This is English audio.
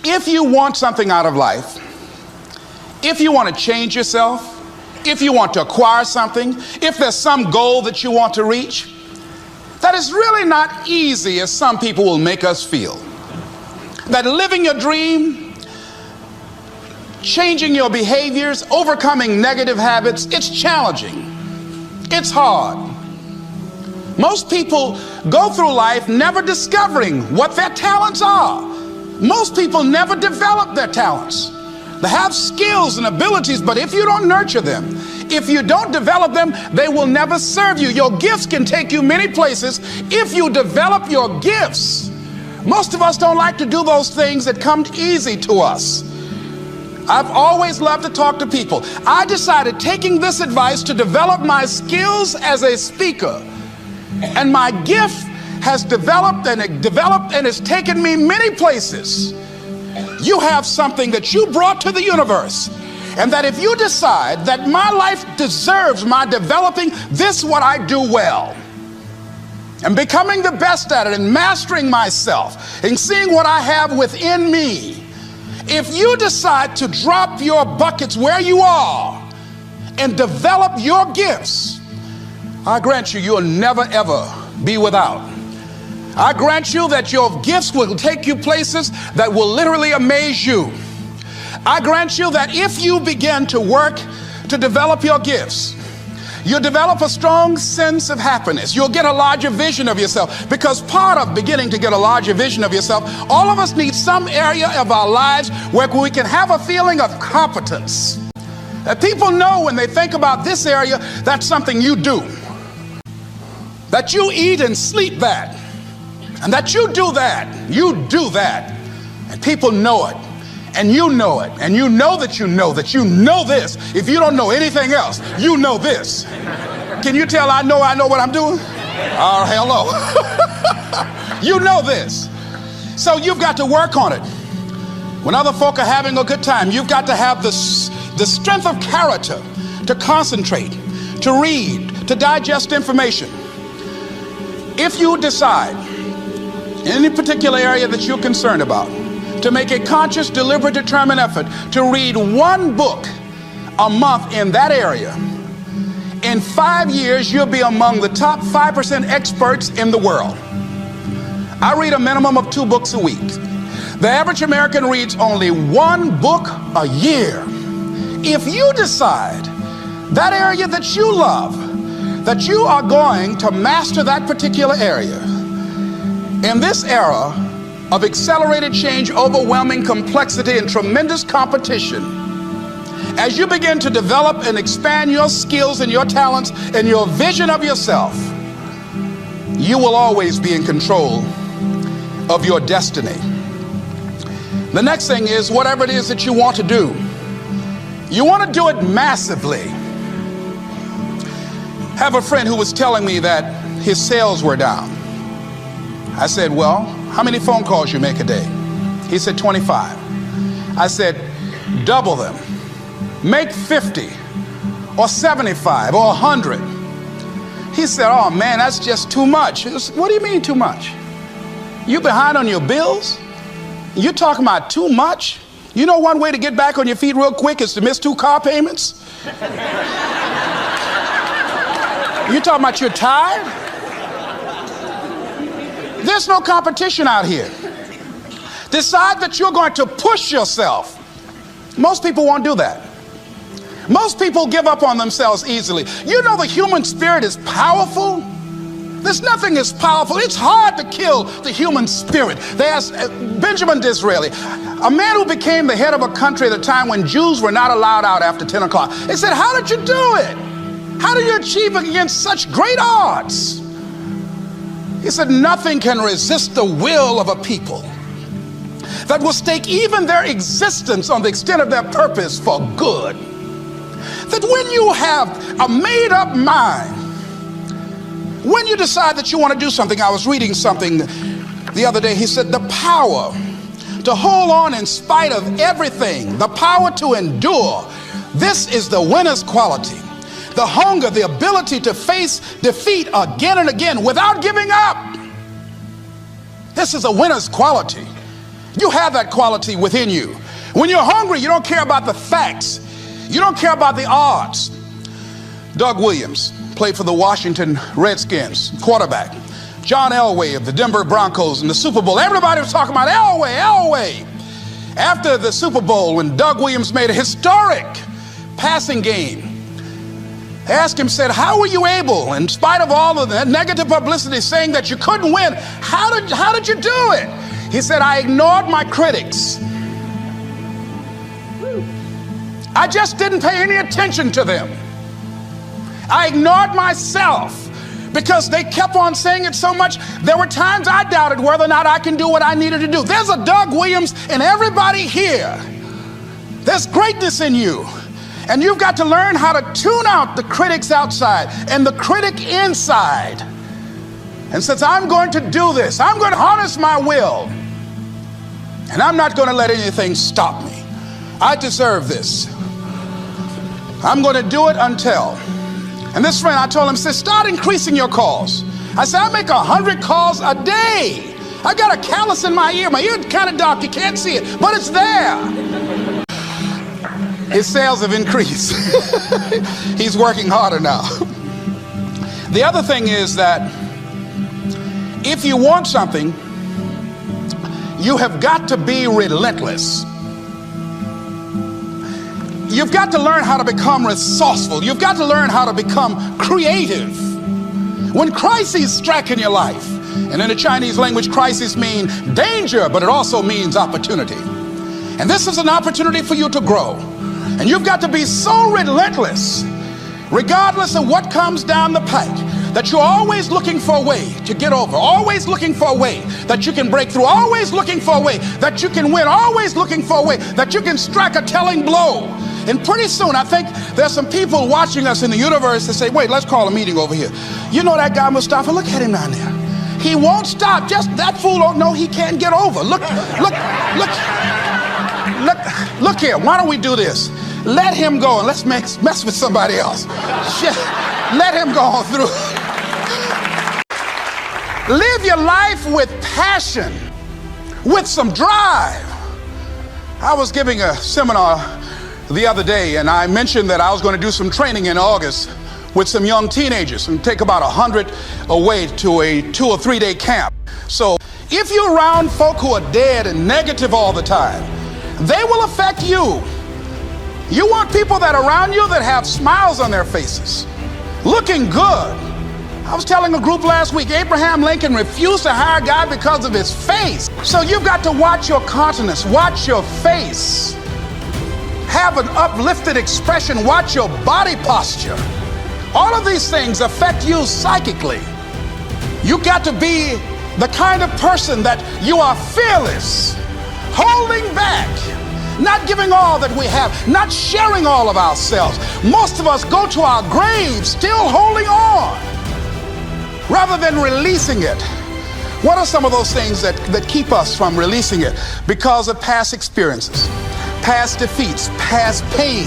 If you want something out of life, if you want to change yourself, if you want to acquire something, if there's some goal that you want to reach, that is really not easy as some people will make us feel. That living your dream, changing your behaviors, overcoming negative habits, it's challenging. It's hard. Most people go through life never discovering what their talents are. Most people never develop their talents. They have skills and abilities, but if you don't nurture them, if you don't develop them, they will never serve you. Your gifts can take you many places if you develop your gifts. Most of us don't like to do those things that come easy to us. I've always loved to talk to people. I decided, taking this advice, to develop my skills as a speaker. And my gift has developed and it's taken me many places. You have something that you brought to the universe, and that if you decide that my life deserves my developing this, what I do well, and becoming the best at it, and mastering myself, and seeing what I have within me, if you decide to drop your buckets where you are and develop your gifts, I grant you, you'll never ever be without. I grant you that your gifts will take you places that will literally amaze you. I grant you that if you begin to work to develop your gifts, you'll develop a strong sense of happiness. You'll get a larger vision of yourself, because part of beginning to get a larger vision of yourself, all of us need some area of our lives where we can have a feeling of competence. That people know when they think about this area, that's something you do. That you eat and sleep that. And that you do that, and people know it, and you know it, and you know that you know this. If you don't know anything else, you know this. Can you tell I know what I'm doing? Oh, hello. You know this. So you've got to work on it. When other folk are having a good time, you've got to have the strength of character to concentrate, to read, to digest information. If you decide in any particular area that you're concerned about, to make a conscious, deliberate, determined effort to read one book a month in that area, in 5 years, you'll be among the top 5% experts in the world. I read a minimum of 2 books a week. The average American reads only 1 book a year. If you decide that area that you love, that you are going to master that particular area, in this era of accelerated change, overwhelming complexity, and tremendous competition, as you begin to develop and expand your skills and your talents and your vision of yourself, you will always be in control of your destiny. The next thing is, whatever it is that you want to do, you want to do it massively. I have a friend who was telling me that his sales were down. I said, well, how many phone calls you make a day? He said, 25. I said, double them. Make 50 or 75 or 100. He said, oh man, that's just too much. What do you mean too much? You behind on your bills? You talking about too much? You know one way to get back on your feet real quick is to miss 2 car payments? You talking about you're tired? There's no competition out here. Decide that you're going to push yourself. Most people won't do that. Most people give up on themselves easily. You know the human spirit is powerful. There's nothing as powerful. It's hard to kill the human spirit. They asked Benjamin Disraeli, a man who became the head of a country at a time when Jews were not allowed out after 10 o'clock. They said, how did you do it? How do you achieve it against such great odds? He said, nothing can resist the will of a people that will stake even their existence on the extent of their purpose for good. That when you have a made-up mind, when you decide that you want to do something, I was reading something the other day, he said, the power to hold on in spite of everything, the power to endure, this is the winner's quality. The hunger, the ability to face defeat again and again without giving up. This is a winner's quality. You have that quality within you. When you're hungry, you don't care about the facts. You don't care about the odds. Doug Williams played for the Washington Redskins, quarterback. John Elway of the Denver Broncos in the Super Bowl. Everybody was talking about Elway. After the Super Bowl, when Doug Williams made a historic passing game, they asked him, said, how were you able, in spite of all of the negative publicity saying that you couldn't win, how did you do it? He said, I ignored my critics. I just didn't pay any attention to them. I ignored myself because they kept on saying it so much. There were times I doubted whether or not I can do what I needed to do. There's a Doug Williams in everybody here. There's greatness in you. And you've got to learn how to tune out the critics outside and the critic inside. And says, I'm going to do this. I'm going to harness my will. And I'm not going to let anything stop me. I deserve this. I'm going to do it until. And this friend, I told him, said, start increasing your calls. I said, I make 100 calls a day. I got a callus in my ear. My ear is kind of dark. You can't see it, but it's there. His sales have increased. He's working harder now. The other thing is that if you want something, you have got to be relentless. You've got to learn how to become resourceful. You've got to learn how to become creative. When crises strike in your life, and in the Chinese language, crises mean danger, but it also means opportunity. And this is an opportunity for you to grow. And you've got to be so relentless, regardless of what comes down the pike, that you're always looking for a way to get over, always looking for a way that you can break through, always looking for a way that you can win, always looking for a way that you can strike a telling blow. And pretty soon, I think there's some people watching us in the universe that say, wait, let's call a meeting over here. You know that guy Mustafa? Look at him down there. He won't stop. Just that fool don't know he can't get over. Look here. Why don't we do this? Let him go and let's mess with somebody else. Let him go on through. Live your life with passion, with some drive. I was giving a seminar the other day, and I mentioned that I was going to do some training in August with some young teenagers and take about 100 away to a 2 or 3 day camp. So if you're around folk who are dead and negative all the time, they will affect you. You want people that are around you that have smiles on their faces, looking good. I was telling a group last week, Abraham Lincoln refused to hire a guy because of his face. So you've got to watch your countenance, watch your face. Have an uplifted expression, watch your body posture. All of these things affect you psychically. You got to be the kind of person that you are fearless, holding back, not giving all that we have, not sharing all of ourselves. Most of us go to our graves still holding on rather than releasing it. What are some of those things that keep us from releasing it? Because of past experiences, past defeats, past pain.